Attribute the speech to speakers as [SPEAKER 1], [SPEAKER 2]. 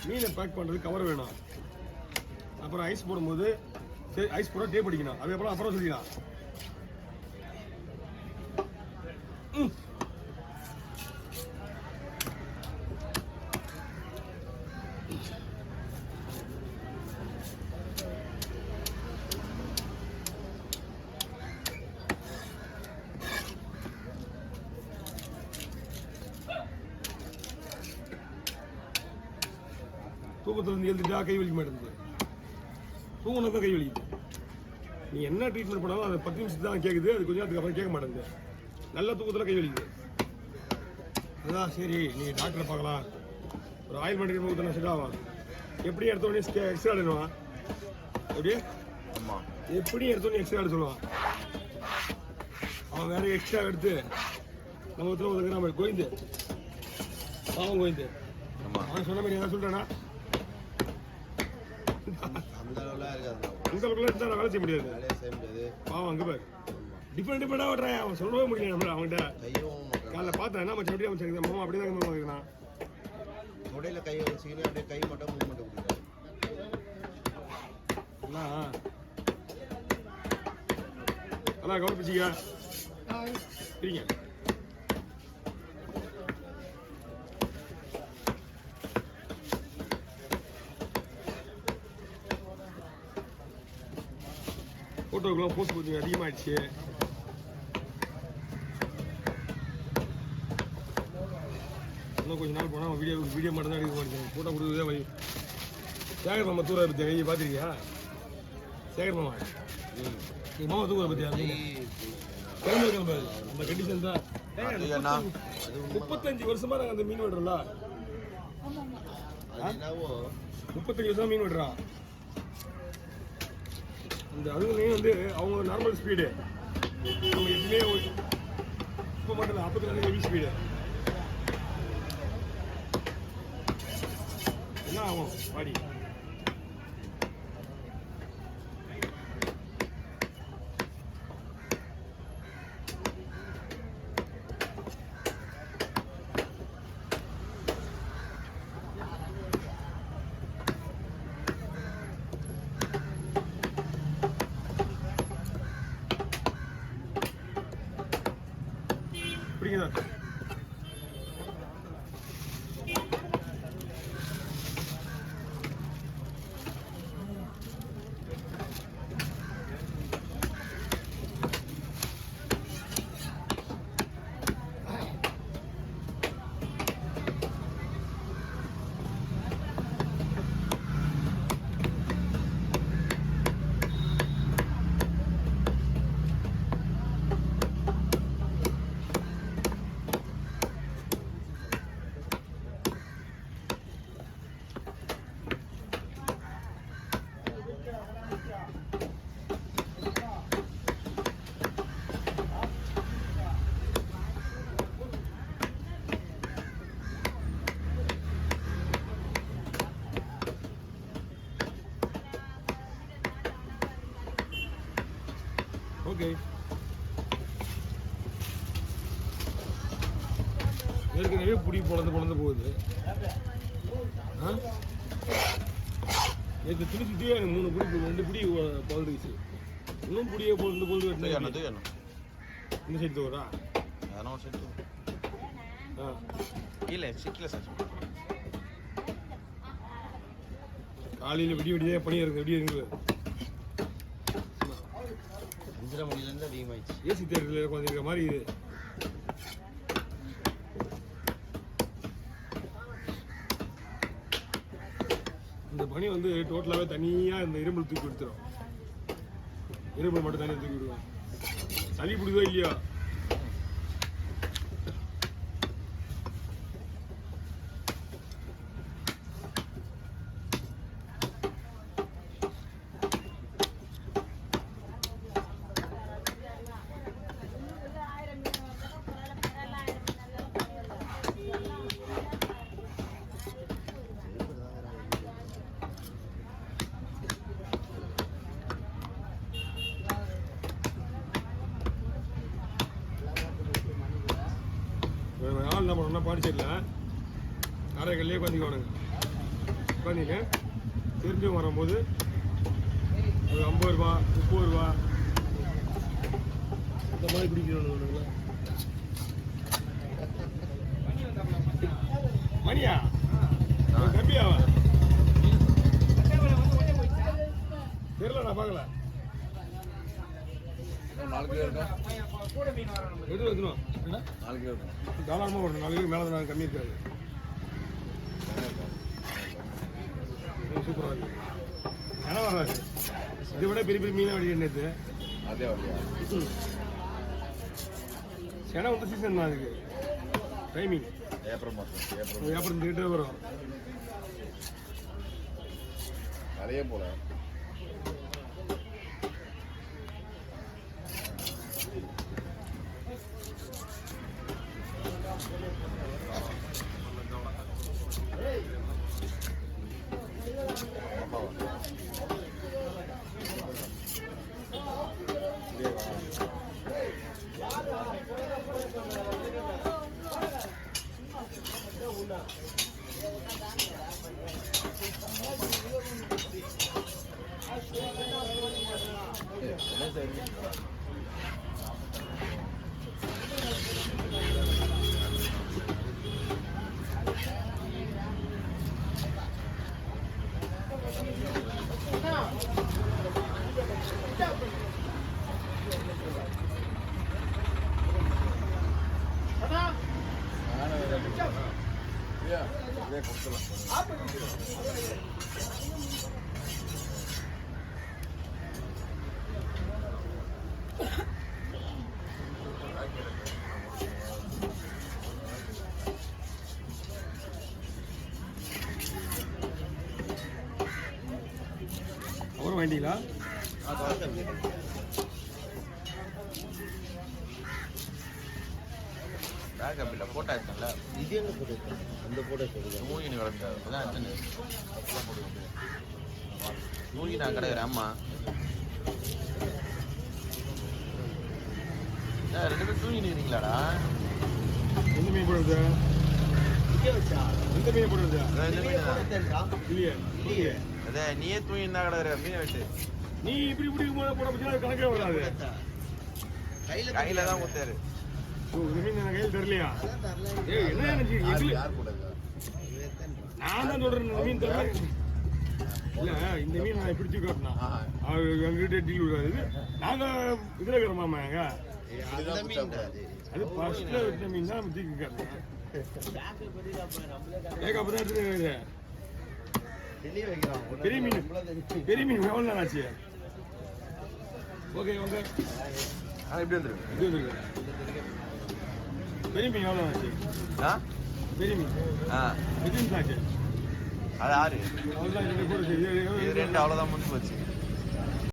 [SPEAKER 1] மீனை பேக் பண்ணுறது கவர் வேணும். அப்புறம் ஐஸ் போடும்போது சரி ஐஸ் போட டேப் அடிக்கணும். அப்புறம் சொல்லிக்கலாம். தூக்கத்தில் இருந்து எழுந்துட்டா கை வலிக்க மாட்டேங்குது. தூங்கினா தான் கை வலிக்குது. நீ என்ன ட்ரீட்மெண்ட் பண்ணாலும் அது 10 நிமிஷத்துக்கு தான் கேட்குது. அது கொஞ்ச நேரத்துக்கு அப்புறம் கேட்க மாட்டேங்குது. நல்ல தூக்கத்தில் கை வலிக்குது. அதுதான் சரி நீ டாக்டரை பார்க்கலாம். ஒரு ஆயில்மெண்ட் ஊற்றினா செட் ஆகும். எப்படி எடுத்தோடனே எக்ஸ்ட்ரா எடுவான். எப்படி எப்படி எடுத்தோடனே எக்ஸ்ட்ரா எடுத்து சொல்லுவான். அவன் வேற எக்ஸ்ட்ரா எடுத்து நம்ம ஒருத்தர் நம்ம கோயிந்து பாவம் கோயிந்து அவன் சொன்ன மாதிரி என்ன சொல்றானா அந்த அளவுக்குலாம் எடுத்தா வேலை செய்ய முடியாது. பாவம் அங்கே பாரு டிஃப்ரெண்டாக விட்றேன். அவன் சொல்லவே முடியல நம்ம அவன்கிட்ட. காலைல பார்த்தேன் என்ன மச்சம் அப்படியே அமைச்சிருக்கேன். மாமா அப்படியே தான் வாங்கிக்கிறான்.
[SPEAKER 2] உடையில கை வச்சுக்கினே அப்படியே கை மட்டும் மூவ்மெண்ட் கொடுக்குறாரு.
[SPEAKER 1] அதான் கவர் பிடிச்சிக்க சரிங்க. ஃபோட்டோக்கெல்லாம் போஸ்ட் கொஞ்சம் அதிகமாகிடுச்சு. இன்னும் கொஞ்சம் நாள் போனால் வீடியோ மட்டும் தான் எடுக்க மாட்டேன். ஃபோட்டோ கொடுக்குறதே வழி. சேகர் மாமா தூர பற்றி கையை பார்த்துருக்கியா? சேகர் மாமா எங்கள் மாமா தூர பற்றியா? கிளம்பி அந்த கண்டிஷன் தான். 35 வருஷமா நாங்கள் அந்த மீன் விடுறோம்ல. 35 வருஷம் மீன் விடுறான். அந்த அதுலேயும் வந்து அவங்க நார்மல் ஸ்பீடு நம்ம எதுவுமே இப்போ மட்டும் 44 ஹெவி ஸ்பீடு என்ன ஆகும் பாடி. புரியுதா? ஓகே ஏற்கனவே புடி பொழந்து போகுது. நேற்று துணி சுற்றியே எனக்கு 3 புடி 2 புடி பொழுதுச்சு. இன்னும் புடியே பொழுது இந்த சைடு தோறா காலையில் விடிய பணி இருக்கு. விடிய இருக்குது ஏசி தேட்டரில் உட்காந்துருக்க மாதிரி இது. இந்த பனி வந்து டோட்டலாகவே தனியாக இந்த இரும்பல் தூக்கி எடுத்துரும். இரும்பல் மட்டும் தனியாக தூக்கி விடுவோம். சளி பிடிக்குதோ இல்லையா? ஆள் என்ன பண்ணணும்னா பாண்டிச்சேரியில் காரைக்கல்லையே உட்காந்துக்குவானுங்க. உட்காந்துட்டு தெரிஞ்சவங்க வரும்போது ஒரு 50 ரூபா 30 ரூபா இந்த மாதிரி பிடிக்கிறோம். மணியா தம்பியாவா தெரியல, நான் பார்க்கல.
[SPEAKER 3] 4 கிலோ இருக்கா?
[SPEAKER 1] எது வைக்கணும்?
[SPEAKER 3] 4 கிலோ இருக்கும்.
[SPEAKER 1] தாராளமாக ஒரு 4 கிலோ மேலே தான் கம்மி இருக்காது. சூப்பராக இருக்கு. ஏன்னா வராது, இதை விட பெரிய பெரிய மீனை வடி நேற்று.
[SPEAKER 3] அதே வழியா?
[SPEAKER 1] செனை வந்து சீசன் தான் அதுக்கு டைமிங்.
[SPEAKER 3] ஏப்ரல் மாதம்.
[SPEAKER 1] அப்புறம் திட்டே வரும்.
[SPEAKER 3] அதே போல இதே கொடுத்துலாம்.
[SPEAKER 1] அப்புறம் வேண்டிங்களா?
[SPEAKER 3] பேக் அப்படில போட்டோ எடுத்தேன்ல,
[SPEAKER 2] இது என்ன போட்டோ இருக்கு? அந்த போட்டோ சொல்லுங்க.
[SPEAKER 3] மூங்கினி வளர்ந்து அதான் எடுத்தேன். அப்படிலாம் போட்டு மூங்கி நான் கிடைக்கிறேன். அம்மா ரெண்டு பேரும் தூங்கி நிற்கிறீங்களாடா?
[SPEAKER 1] எந்த மீன் போடுறது? எந்த மீன் போடுறது?
[SPEAKER 3] இந்த மீன் தான்.
[SPEAKER 1] இல்லையே இல்லையே.
[SPEAKER 3] அதே நீயே தூங்கி இருந்தா கிடக்குற மீனை வெட்டு.
[SPEAKER 1] நீ இப்படி இப்படி போட பற்றினா கணக்கே வராது.
[SPEAKER 3] கையில தான் ஊத்தாரு.
[SPEAKER 1] இந்த மீன் எனக்கு கையில் தெரியலையா? ஏய் என்ன நினைச்சு
[SPEAKER 3] யார் கூட
[SPEAKER 1] நான் தான் சொல்றேன், இந்த மீன் தெரியல. இல்ல இந்த மீன் நான் பிடிச்சு காட்டினா எங்ககிட்ட டீல் விடாது. நாங்க இதுல இருக்கிறோமாமா எங்க அது ஃபர்ஸ்ட்ல விட்ட மீன் தான் தூக்கி காட்டணும். அப்பதான் எடுத்து பெரிய மீன் எவ்வளோ நேரம் ஆச்சு? ஓகே வாங்க
[SPEAKER 3] இப்படி வந்துருக்கு.
[SPEAKER 1] இது வந்துருக்கு. பெரிய மீன் எவ்வளோ ஆச்சு? பெரிய மீன் எத்தனை ஆச்சு?
[SPEAKER 3] அது 6.
[SPEAKER 1] அவ்வளோதான்.
[SPEAKER 3] இது 2 அவ்வளோதான் முடிஞ்சு போச்சு.